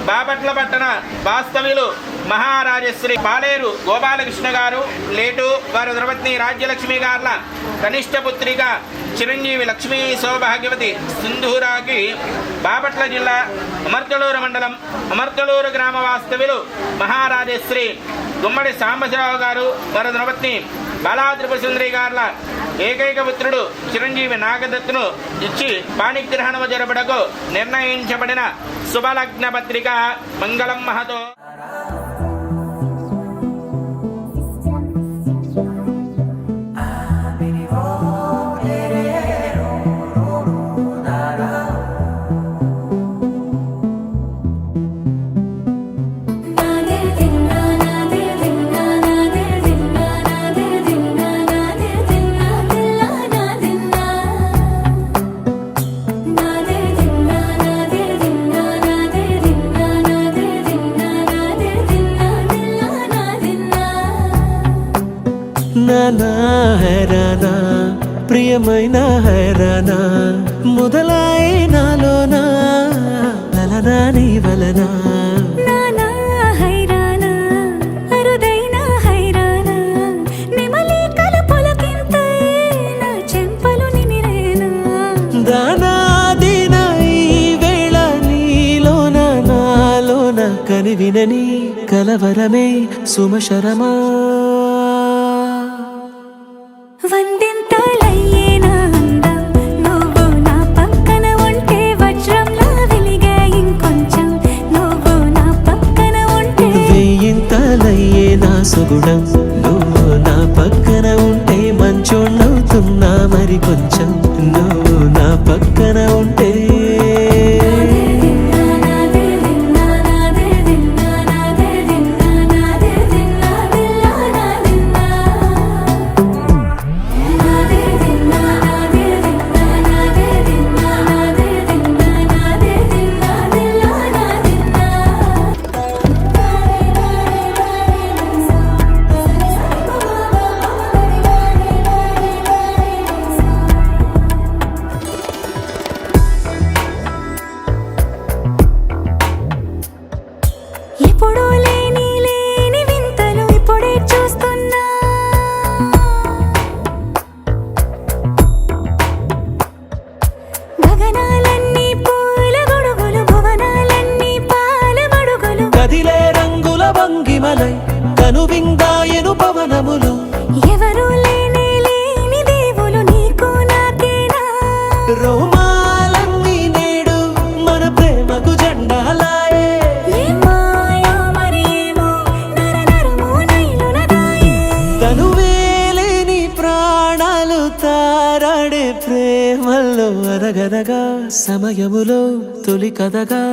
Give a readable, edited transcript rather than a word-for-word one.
బాపట్ల పట్టణ వాస్తవ్యులు మహారాజశ్రీ పాలేరు గోపాలకృష్ణ గారు లేటు వారి ధర్మపత్ని రాజ్యలక్ష్మి గార్ల కనిష్ట పుత్రిక చిరంజీవి లక్ష్మీ సౌభాగ్యవతి సింధూరాకి బాపట్ల జిల్లా అమర్తలూరు మండలం అమర్తలూరు గ్రామ వాస్తవ్యులు మహారాజశ్రీ గుమ్మడి సాంబశివరావు గారు వారి ధర్మపత్ని బాలాద్రిపుసుందరి గార్ల ఏకైక పుత్రుడు చిరంజీవి నాగదత్తును ఇచ్చి పాణిగ్రహణము జరపడకు నిర్ణయించబడిన శుభలగ్న పత్రిక మంగళం మహతో. నానా హైరానా ప్రియమైన హైరానా మొదలాయి నాలోనా వలనా నీ వలనా నానా హైరానా అరుదైన హైరానా నిమలి కలుపులకింతై నా చెంపలు నిమిరేనా దానా దీనా ఈ వేళ నీలోన నాలోన కనివినని కలవరమే సుమశరమా వందింతలయ్యేనా అందం నువ్వు నా పక్కన ఉంటే వజ్రంలా వెలిగే ఇంకొంచెం నువ్వు నా పక్కన ఉంటే వేయింతలయ్యే నా సుగుణం నువ్వు నా పక్కన ఉంటే మంచోళ్ళవుతున్నా మరి కొంచెం నువ్వు నా పక్కన ఉంటే ఎప్పుడూ లేని వింతలు ఇప్పుడే చూస్తున్నా గగనాలన్నీ పూల గొడుగులు భువనాలన్నీ పాల మడుగులు కదిలే రంగుల భంగిమలై కనువిందాయను పవనములు ఎవరూ లేని దేవులు నీకు నాకేనా రోమాలన్నీ నేడు మన ప్రేమకు జెండాలాయే మాయా మరి ఏమో నరనరమో నైలునదాయే తనువేలేని ప్రాణాలు తారాడే ప్రేమల్లో అనగనగా సమయములో తొలి కథగా